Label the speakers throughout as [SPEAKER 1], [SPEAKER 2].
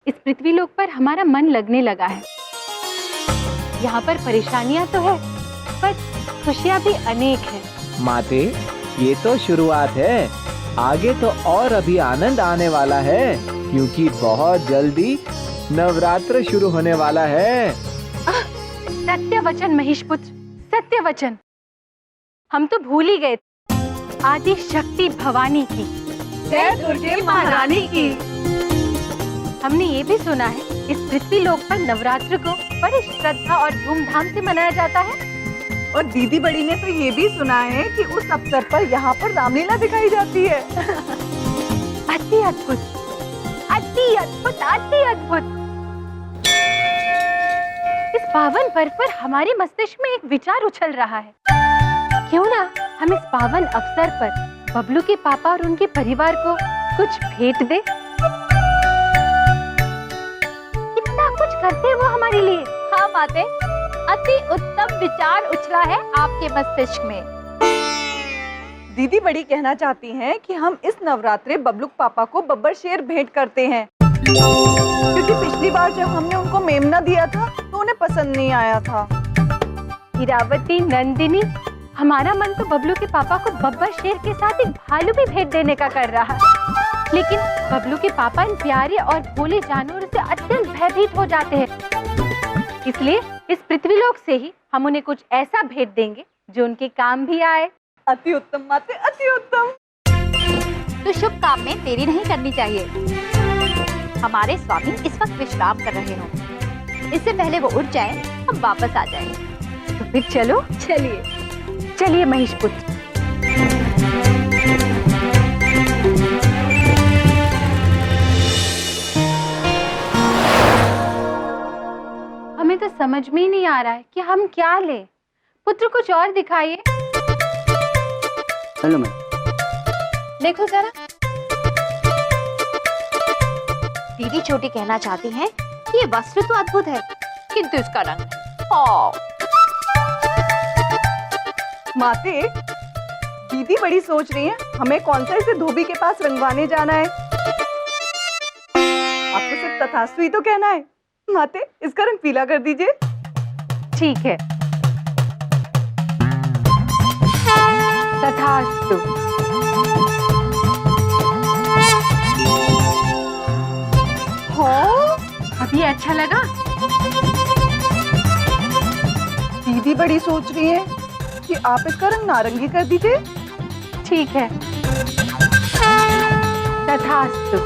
[SPEAKER 1] इस पृथ्वी लोक पर हमारा मन लगने लगा है। यहाँ पर परेशानियाँ तो है, पर खुशियाँ भी अनेक हैं।
[SPEAKER 2] माते, ये तो शुरुआत है, आगे तो और अभी आनंद आने वाला है, क्योंकि बहुत जल्दी नवरात्र शुरू होने वाला है।
[SPEAKER 1] सत्य वचन महेश पुत्र, सत्य वचन। हम तो भूल ही गए आदि शक्ति भवानी की,
[SPEAKER 3] जय दुर्गे महारानी की।
[SPEAKER 1] हमने ये भी सुना है इस पृथ्वी लोक पर नवरात्र को बड़ी श्रद्धा और धूमधाम से मनाया जाता है।
[SPEAKER 3] और दीदी बड़ी ने तो ये भी सुना है कि उस अवसर पर यहाँ पर रामलीला दिखाई जाती है।
[SPEAKER 1] अति अद्भुत, अति अद्भुत, अति अद्भुत। इस पावन पर्व पर हमारे मस्तिष्क में एक विचार उछल रहा है, क्यों ना हम इस पावन अवसर पर बबलू के पापा और उनके परिवार को कुछ भेंट दे। कितना कुछ करते हैं वो हमारे लिए।
[SPEAKER 4] हाँ माते, अति उत्तम विचार उछला है आपके मस्तिष्क में।
[SPEAKER 3] दीदी बड़ी कहना चाहती हैं कि हम इस नवरात्रे बबलू पापा को बब्बर शेर भेंट करते हैं, क्योंकि पिछली बार जब हमने उनको मेमना दिया था तो उन्हें पसंद नहीं आया था।
[SPEAKER 1] इरावती, नंदिनी, हमारा मन तो बबलू के पापा को बब्बर शेर के साथ एक भालू भी भेंट देने का कर रहा है, लेकिन बबलू के पापा इन प्यारे और भोले जानवरों से अत्यंत भयभीत हो जाते हैं। इसलिए इस पृथ्वीलोक से ही हम उन्हें कुछ ऐसा भेंट देंगे जो उनके काम भी आए।
[SPEAKER 3] अति उत्तम माते, अति उत्तम।
[SPEAKER 4] तो शुभ काम में देरी नहीं करनी चाहिए। हमारे स्वामी इस वक्त विश्राम कर रहे हों, इससे पहले वो उठ जाएं, हम वापस आ जाएं।
[SPEAKER 1] तो फिर चलो, चलिए चलिए महेश पुत्र। हमें तो समझ में ही नहीं आ रहा है कि हम क्या लें। पुत्र कुछ और दिखाइए।
[SPEAKER 5] Hello ma'am.
[SPEAKER 1] देखो जरा।
[SPEAKER 4] दीदी छोटी कहना चाहती हैं कि ये वस्त्र तो अद्भुत है, किंतु इसका रंग नहीं।
[SPEAKER 3] माते, दीदी बड़ी सोच रही है हमें कौन सा इसे धोबी के पास रंगवाने जाना है। आपको सिर्फ तथास्तु ही तो कहना है। माते, इसका रंग पीला कर दीजिए।
[SPEAKER 1] ठीक है, तथास्तु।
[SPEAKER 3] हाँ,
[SPEAKER 1] अभी अच्छा लगा?
[SPEAKER 3] दीदी बड़ी सोच रही है कि आप इसका रंग नारंगी कर दीजिए।
[SPEAKER 1] ठीक है, तथास्तु।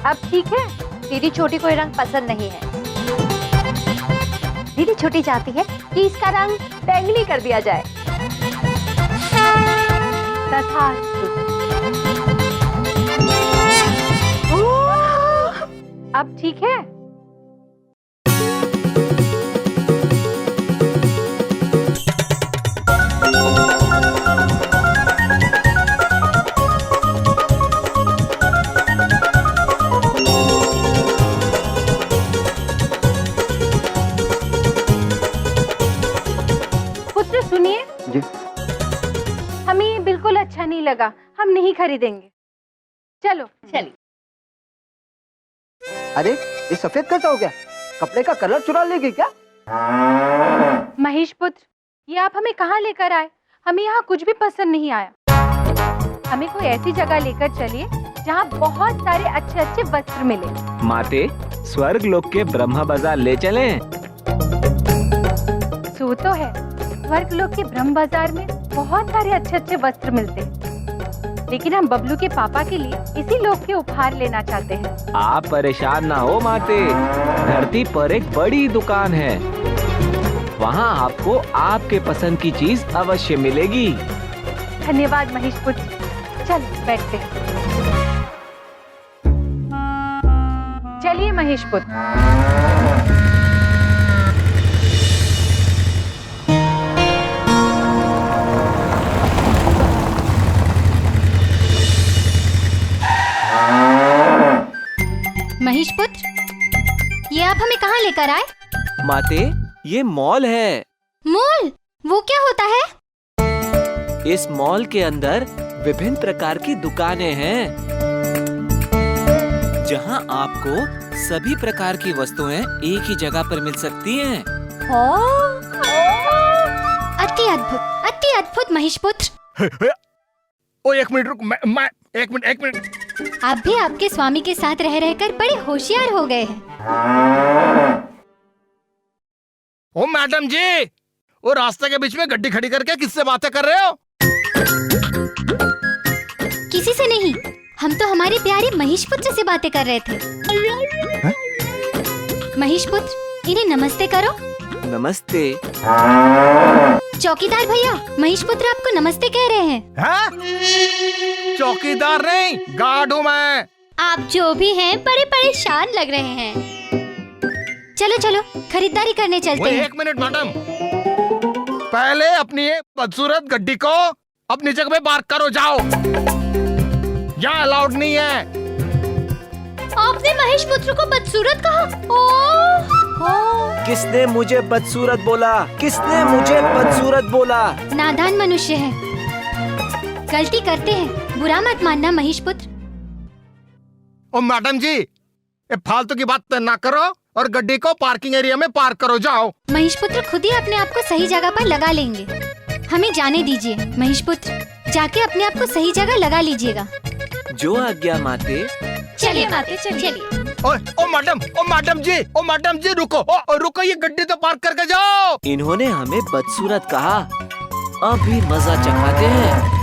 [SPEAKER 1] अब ठीक है?
[SPEAKER 4] दीदी छोटी को ये रंग पसंद नहीं है। दीदी छोटी चाहती है कि इसका रंग बैंगनी कर दिया जाए।
[SPEAKER 1] तथास्तु। अब ठीक है? पुत्र सुनिए
[SPEAKER 5] जी।
[SPEAKER 1] हमें ये बिल्कुल अच्छा नहीं लगा, हम नहीं खरीदेंगे। चलो चलिए।
[SPEAKER 5] अरे ये सफेद कैसा हो गया? कपड़े का कलर चुरा लेगी क्या?
[SPEAKER 1] महेश पुत्र, ये आप हमें कहाँ लेकर आए? हमें यहाँ कुछ भी पसंद नहीं आया। हमें कोई ऐसी जगह लेकर चलिए जहाँ बहुत सारे अच्छे अच्छे वस्त्र मिले।
[SPEAKER 2] माते, स्वर्ग लोक के ब्रह्मा बाजार ले चलें?
[SPEAKER 1] सो तो है, स्वर्ग लोक के ब्रह्म बाजार में बहुत सारे अच्छे अच्छे वस्त्र मिलते हैं, लेकिन हम बबलू के पापा के लिए इसी लोक के उपहार लेना चाहते हैं।
[SPEAKER 2] आप परेशान ना हो माते, धरती पर एक बड़ी दुकान है, वहाँ आपको आपके पसंद की चीज अवश्य मिलेगी।
[SPEAKER 1] धन्यवाद महेश पुत्र, चल बैठते हैं। चलिए महेश पुत्र।
[SPEAKER 4] महेश पुत्र, ये आप हमें कहाँ लेकर आए?
[SPEAKER 2] माते, ये मॉल है।
[SPEAKER 4] मॉल? वो क्या होता है?
[SPEAKER 2] इस मॉल के अंदर विभिन्न प्रकार की दुकानें हैं जहां आपको सभी प्रकार की वस्तुएं एक ही जगह पर मिल सकती हैं।
[SPEAKER 6] अति अद्भुत महेश पुत्र।
[SPEAKER 7] ओ एक मिनट रुक, मैं एक मिनट।
[SPEAKER 6] आप भी आपके स्वामी के साथ रह रहकर बड़े होशियार हो गए हैं।
[SPEAKER 7] ओ मैडम जी, वो रास्ते के बीच में गड्डी खड़ी करके किससे बातें कर रहे हो?
[SPEAKER 6] किसी से नहीं, हम तो हमारे प्यारे महेश पुत्र से बातें कर रहे थे। महेश पुत्र, इन्हें नमस्ते करो।
[SPEAKER 2] नमस्ते।
[SPEAKER 6] चौकीदार भैया, महेश पुत्र आपको नमस्ते कह रहे हैं।
[SPEAKER 7] चौकीदार नहीं, गार्ड हूँ मैं।
[SPEAKER 6] आप जो भी हैं बड़े परेशान लग रहे हैं। चलो चलो खरीदारी करने चलते हैं।
[SPEAKER 7] एक मिनट मैडम, पहले अपनी बदसूरत गड्डी को अपनी जगह पे पार्क करो, जाओ। यहाँ अलाउड नहीं है।
[SPEAKER 6] आपने महेश पुत्र को बदसूरत कहा?
[SPEAKER 2] किसने मुझे बदसूरत बोला? किसने मुझे बदसूरत बोला?
[SPEAKER 6] नादान मनुष्य है, गलती करते हैं, बुरा मत मानना महेश पुत्र।
[SPEAKER 7] ओ मैडम जी, ये फालतू की बात ना करो और गड्डी को पार्किंग एरिया में पार्क करो, जाओ।
[SPEAKER 6] महेश पुत्र खुद ही अपने आप को सही जगह पर लगा लेंगे, हमें जाने दीजिए। महेश पुत्र, जाके अपने आप को सही जगह लगा लीजिएगा।
[SPEAKER 2] जो आज्ञा माते।
[SPEAKER 6] चलिए माते, चलिए।
[SPEAKER 7] ओ मैडम जी रुको, रुको, ये गड्डी तो पार्क करके जाओ।
[SPEAKER 2] इन्होंने हमें बदसूरत कहा, अभी मजा चखाते हैं।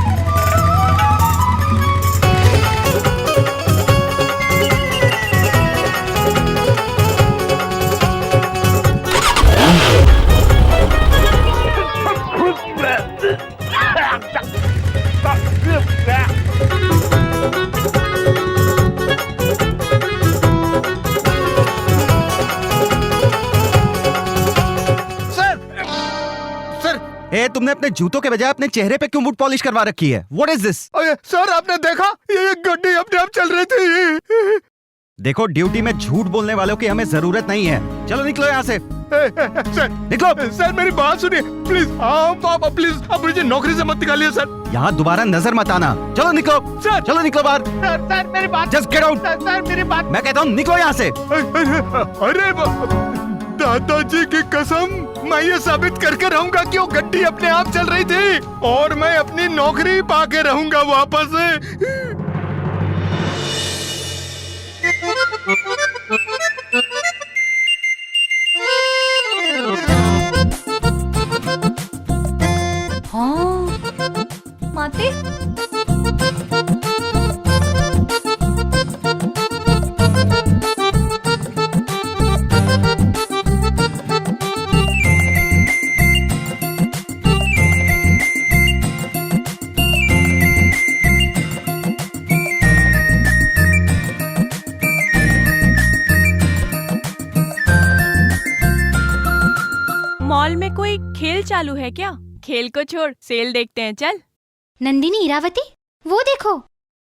[SPEAKER 8] तुमने अपने जूतों के बजाय अपने चेहरे पे क्यों बूट पॉलिश करवा रखी है? What is this?
[SPEAKER 7] सर आपने देखा, ये गड्डी अपने आप चल रही थी।
[SPEAKER 8] देखो, ड्यूटी में झूठ बोलने वालों की हमें जरूरत नहीं है। चलो निकलो यहाँ से।
[SPEAKER 7] सर
[SPEAKER 8] निकलो।
[SPEAKER 7] सर मेरी बात सुनिए प्लीज। पापा प्लीज, आप मुझे नौकरी से मत निकालिए सर।
[SPEAKER 8] यहाँ दोबारा नजर मत आना। चलो निकलो
[SPEAKER 7] सर,
[SPEAKER 8] चलो निकलो बाहर।
[SPEAKER 7] सर मेरी बात,
[SPEAKER 8] जस्ट गेट आउट।
[SPEAKER 7] सर मेरी बात,
[SPEAKER 8] मैं कहता हूँ निकलो यहाँ से।
[SPEAKER 7] अरे दादाजी की कसम, मैं ये साबित करके रहूंगा कि वो गड्डी अपने आप चल रही थी और मैं अपनी नौकरी पाके रहूंगा वापस।
[SPEAKER 3] हाँ माते,
[SPEAKER 9] मॉल में कोई खेल चालू है क्या? खेल को छोड़ सेल देखते हैं, चल।
[SPEAKER 6] नंदिनी, इरावती, वो देखो,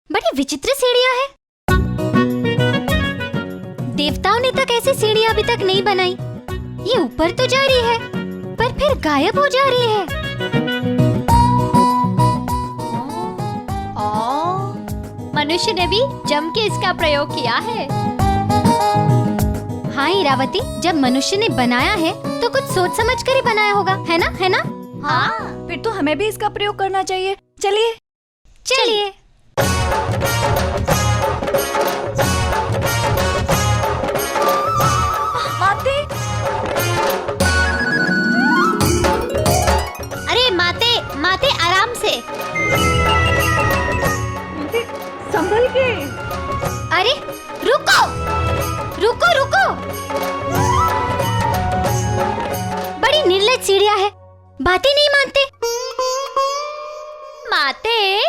[SPEAKER 6] बड़ी विचित्र सीढ़ियाँ है। देवताओं ने तक ऐसी सीढ़ियाँ अभी तक नहीं बनाई। ये ऊपर तो जा रही है पर फिर गायब हो जा रही है।
[SPEAKER 4] मनुष्य ने भी जम के इसका प्रयोग किया है।
[SPEAKER 6] हाँ इरावती, जब मनुष्य ने बनाया है तो कुछ सोच समझ कर ही बनाया होगा, है ना? है ना?
[SPEAKER 3] हाँ, फिर तो हमें भी इसका प्रयोग करना चाहिए। चलिए
[SPEAKER 6] चलिए।
[SPEAKER 3] माते,
[SPEAKER 6] अरे माते, माते आराम से।
[SPEAKER 3] संभल के।
[SPEAKER 6] अरे रुको, रुको रुको। बड़ी निर्लज सीढ़ियाँ है, बातें नहीं मानते।
[SPEAKER 4] माते,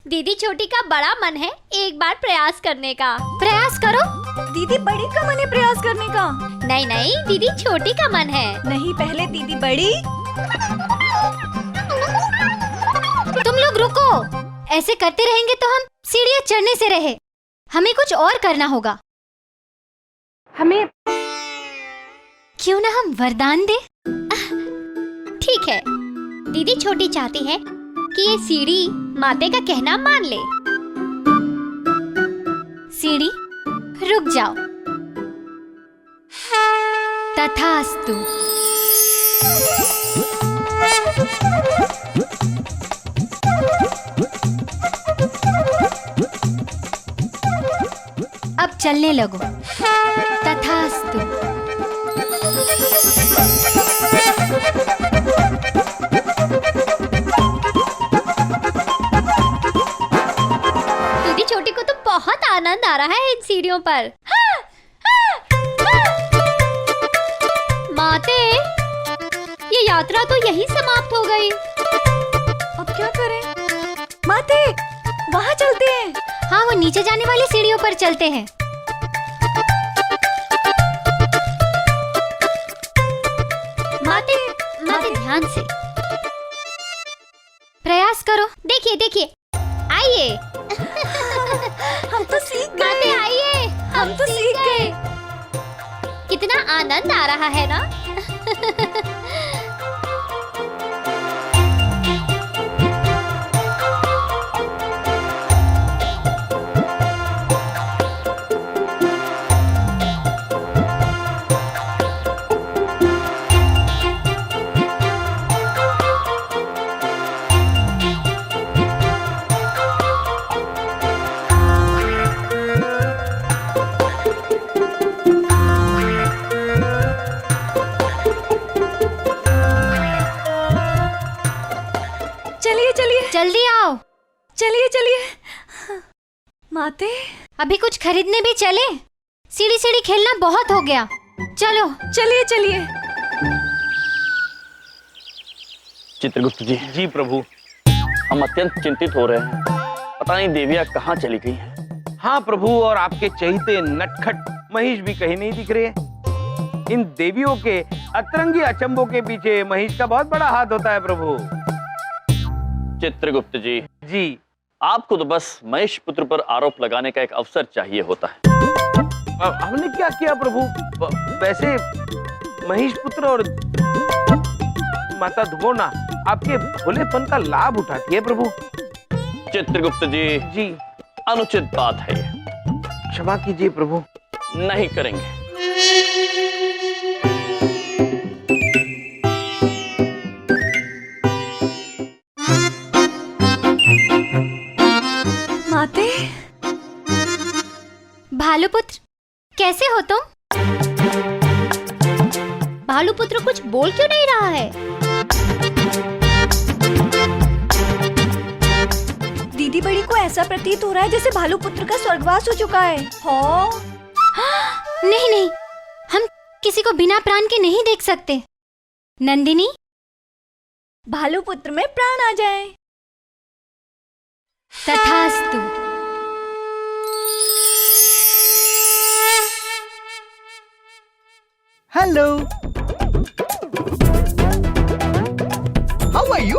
[SPEAKER 4] दीदी छोटी का बड़ा मन है एक बार प्रयास करने का।
[SPEAKER 6] प्रयास करो।
[SPEAKER 3] दीदी बड़ी का मन है प्रयास करने का।
[SPEAKER 4] नहीं नहीं, दीदी छोटी का मन है।
[SPEAKER 3] नहीं, पहले दीदी बड़ी।
[SPEAKER 6] तुम लोग रुको, ऐसे करते रहेंगे तो हम सीढ़ियाँ चढ़ने से रहे। हमें कुछ और करना होगा।
[SPEAKER 1] हमें
[SPEAKER 6] क्यों ना हम वरदान दे?
[SPEAKER 4] ठीक है, दीदी छोटी चाहती है
[SPEAKER 6] कि ये सीढ़ी माते का कहना मान ले। सीढ़ी रुक जाओ। तथास्तु। अब चलने लगो। तथास्तु। दीदी छोटी को तो बहुत आनंद आ रहा है इन सीढ़ियों पर। माते, ये यात्रा तो यहीं समाप्त हो गई।
[SPEAKER 3] अब क्या करें? माते, वहाँ चलते हैं।
[SPEAKER 6] हाँ, वो नीचे जाने वाली सीढ़ियों पर चलते हैं। माते, माते ध्यान से प्रयास करो। देखिए देखिए, आइए।
[SPEAKER 3] हम तो सीख गए।
[SPEAKER 6] माते आइए,
[SPEAKER 3] हम तो सीख गए।
[SPEAKER 6] कितना आनंद आ रहा है ना। जल्दी आओ।
[SPEAKER 3] चलिए चलिए। माते,
[SPEAKER 6] अभी कुछ खरीदने भी चले। सीढ़ी सीढ़ी खेलना बहुत हो गया। चलो
[SPEAKER 3] चलिए चलिए।
[SPEAKER 10] चित्रगुप्त जी। जी प्रभु, हम अत्यंत चिंतित हो रहे हैं। पता नहीं देवियाँ कहाँ चली गई हैं।
[SPEAKER 11] हाँ प्रभु, और आपके चहीते नटखट महिष भी कहीं नहीं दिख रहे। इन देवियों के अतरंगी अचंभों के पीछे महिष का बहुत बड़ा हाथ होता है प्रभु।
[SPEAKER 10] चित्रगुप्त जी।
[SPEAKER 11] जी।
[SPEAKER 10] आपको तो बस महेश पुत्र पर आरोप लगाने का एक अवसर चाहिए होता है।
[SPEAKER 11] हमने क्या किया प्रभु? वैसे महेश पुत्र और माता धुमोना आपके भोलेपन का लाभ उठाती है प्रभु।
[SPEAKER 10] चित्रगुप्त जी।
[SPEAKER 11] जी।
[SPEAKER 10] अनुचित बात है ये।
[SPEAKER 11] क्षमा कीजिए प्रभु।
[SPEAKER 10] नहीं करेंगे।
[SPEAKER 3] माते।
[SPEAKER 6] भालुपुत्र, कैसे हो तुम? भालुपुत्र कुछ बोल क्यों नहीं रहा है?
[SPEAKER 3] दीदी बड़ी को ऐसा प्रतीत हो रहा है जैसे भालुपुत्र का स्वर्गवास हो चुका है। हो?
[SPEAKER 6] नहीं नहीं, हम किसी को बिना प्राण के नहीं देख सकते। नंदिनी,
[SPEAKER 3] भालुपुत्र में प्राण आ जाए।
[SPEAKER 6] तथास्तु।
[SPEAKER 5] Hello, how are you?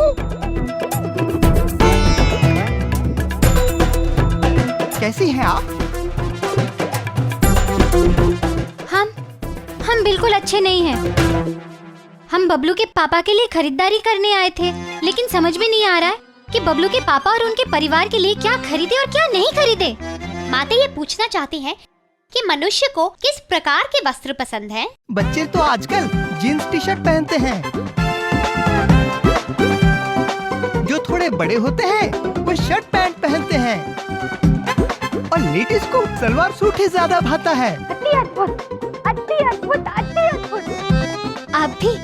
[SPEAKER 5] कैसी हैं आप?
[SPEAKER 6] हम बिल्कुल अच्छे नहीं हैं। हम बबलू के पापा के लिए खरीदारी करने आए थे, लेकिन समझ में नहीं आ रहा है कि बबलू के पापा और उनके परिवार के लिए क्या खरीदे और क्या नहीं खरीदे।
[SPEAKER 4] माते ये पूछना चाहती हैं कि मनुष्य को किस प्रकार के वस्त्र पसंद हैं?
[SPEAKER 5] बच्चे तो आजकल जीन्स टी शर्ट पहनते हैं। जो थोड़े बड़े होते हैं वो शर्ट पैंट पहनते हैं, और लेडीज को सलवार सूट ही ज्यादा भाता है।
[SPEAKER 1] अति अद्भुत, अति अद्भुत, अति अद्भुत।
[SPEAKER 6] आप भी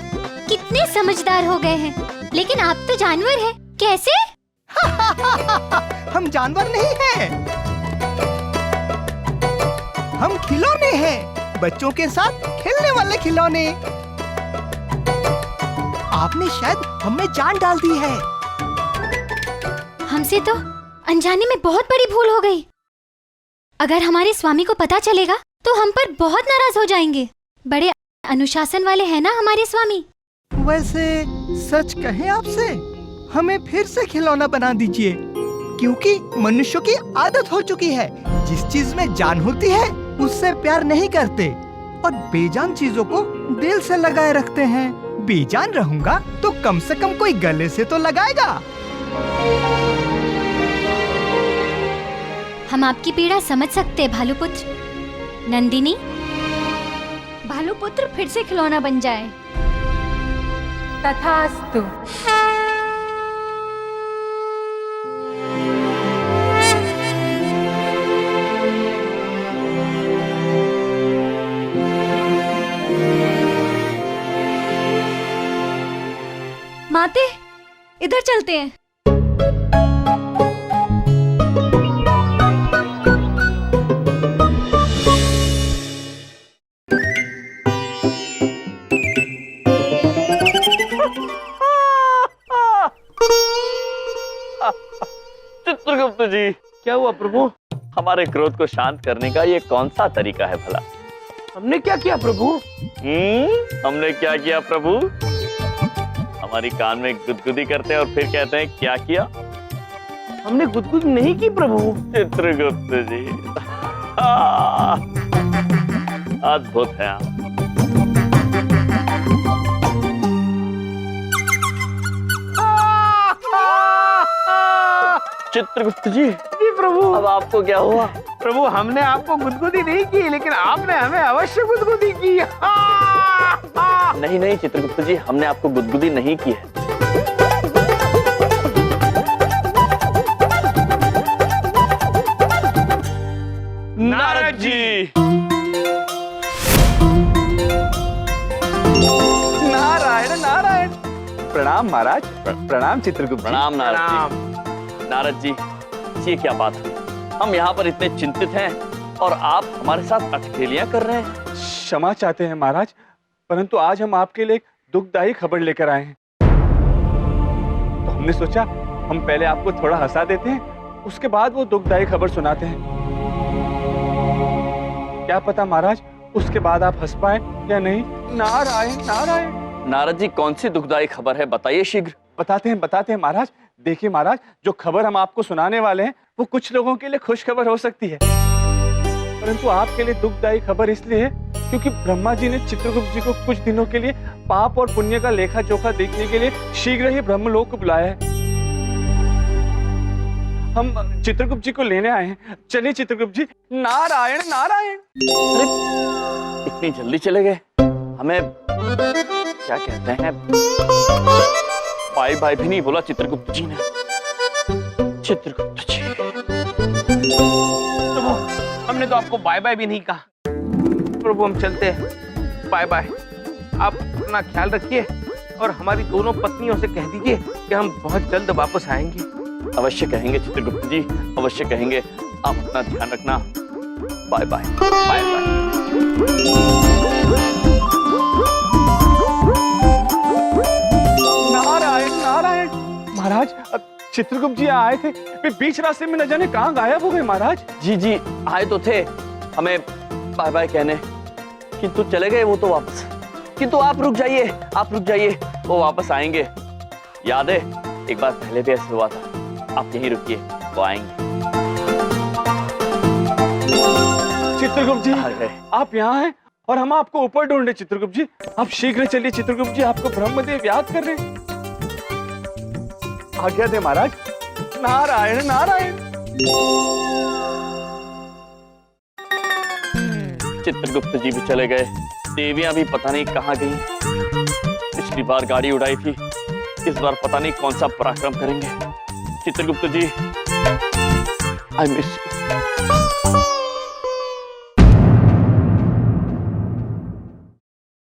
[SPEAKER 6] कितने समझदार हो गए हैं, लेकिन आप तो जानवर हैं। कैसे?
[SPEAKER 5] हम जानवर नहीं हैं, हम खिलौने हैं, बच्चों के साथ खेलने वाले खिलौने। आपने शायद हमें जान डाल दी है।
[SPEAKER 6] हमसे तो अनजाने में बहुत बड़ी भूल हो गई। अगर हमारे स्वामी को पता चलेगा तो हम पर बहुत नाराज हो जाएंगे। बड़े अनुशासन वाले हैं ना हमारे स्वामी।
[SPEAKER 5] वैसे सच कहें आपसे, हमें फिर से खिलौना बना दीजिए, क्योंकि मनुष्यों की आदत हो चुकी है, जिस चीज में जान होती है उससे प्यार नहीं करते और बेजान चीजों को दिल से लगाए रखते हैं। बेजान रहूंगा तो कम से कम कोई गले से तो लगाएगा।
[SPEAKER 6] हम आपकी पीड़ा समझ सकते हैं भालुपुत्र। नंदिनी, भालुपुत्र फिर से खिलौना बन जाए।
[SPEAKER 1] तथास्तु।
[SPEAKER 6] माते, इधर चलते हैं।
[SPEAKER 10] चित्रगुप्त जी,
[SPEAKER 11] क्या हुआ प्रभु?
[SPEAKER 10] हमारे क्रोध को शांत करने का ये कौन सा तरीका है भला?
[SPEAKER 11] हमने क्या किया प्रभु?
[SPEAKER 10] हमने क्या किया प्रभु? हमारी कान में गुदगुदी करते हैं और फिर कहते हैं क्या किया?
[SPEAKER 11] हमने गुदगुद नहीं की प्रभु।
[SPEAKER 10] चित्रगुप्त जी, अद्भुत है आप। चित्रगुप्त जी,
[SPEAKER 11] जी प्रभु।
[SPEAKER 10] अब आपको क्या हुआ?
[SPEAKER 11] प्रभु, हमने आपको गुदगुदी नहीं की, लेकिन आपने हमें अवश्य गुदगुदी की।
[SPEAKER 10] नहीं नहीं चित्रगुप्त जी, हमने आपको गुदगुदी नहीं की है। नारद जी,
[SPEAKER 2] नारायण नारायण। प्रणाम महाराज। प्रणाम चित्रगुप्त जी।
[SPEAKER 10] प्रणाम नारद जी। नारद जी, ये क्या बात हुई? हम यहाँ पर इतने चिंतित हैं और आप हमारे साथ अटखेलियां कर रहे हैं।
[SPEAKER 7] क्षमा चाहते हैं महाराज, परंतु आज हम आपके लिए एक दुखदायी खबर लेकर आए हैं। तो हमने सोचा हम पहले आपको थोड़ा हंसा देते हैं, उसके बाद वो दुखदायी खबर सुनाते हैं। क्या पता महाराज, उसके बाद आप हंस पाए या नहीं। नारायण नारायण।
[SPEAKER 10] नारद जी, कौन सी दुखदायी खबर है, बताइए शीघ्र।
[SPEAKER 7] बताते हैं महाराज। देखिए महाराज, जो खबर हम आपको सुनाने वाले हैं वो कुछ लोगों के लिए खुश खबर हो सकती है, परंतु आपके लिए दुखदायी खबर इसलिए है क्योंकि ब्रह्मा जी ने चित्रगुप्त जी को कुछ दिनों के लिए पाप और पुण्य का लेखा जोखा देखने के लिए शीघ्र ही ब्रह्मलोक को बुलाया है। हम चित्रगुप्त जी को लेने आए हैं। चलिए चित्रगुप्त जी। नारायण नारायण।
[SPEAKER 10] अरे, इतनी जल्दी चले गए? हमें क्या कहते हैं, बाय बाय भी नहीं बोला चित्रगुप्त जी ने। चित्रगुप्त जी,
[SPEAKER 11] प्रभु, हमने तो आपको बाय बाय भी नहीं कहा। प्रभु, हम चलते हैं। Bye bye. आप अपना ख्याल रखिए और हमारी दोनों पत्नियों से कह दीजिए कि हम बहुत जल्द वापस आएंगे।
[SPEAKER 10] अवश्य कहेंगे चित्रगुप्त जी, अवश्य कहेंगे। आप अपना ध्यान रखना। Bye bye. Bye bye.
[SPEAKER 7] Narayan Narayan. महाराज, चित्रगुप्त जी आए थे, वे बीच रास्ते में न जाने कहाँ गायब हो गए महाराज।
[SPEAKER 10] जी जी, आए तो थे हमें बाय बाय कहने, किंतु चले गए वो तो वापस। किंतु आप रुक जाइए, आप रुक जाइए, वो वापस आएंगे। याद है एक बार पहले भी ऐसा हुआ था। आप यहीं रुकिए, वो आएंगे।
[SPEAKER 7] चित्रगुप्त जी, आप यहाँ हैं और हम आपको ऊपर ढूंढे। चित्रगुप्त जी, आप शीघ्र चलिए। चित्रगुप्त जी, आपको ब्रह्मदेव याद कर रहे हैं। आज्ञा दे महाराज। नारायण नारायण।
[SPEAKER 10] चित्रगुप्त जी भी चले गए, देवियां भी पता नहीं कहाँ गई। पिछली बार गाड़ी उड़ाई थी, इस बार पता नहीं कौन सा पराक्रम करेंगे। चित्रगुप्त जी, आई मिस यू।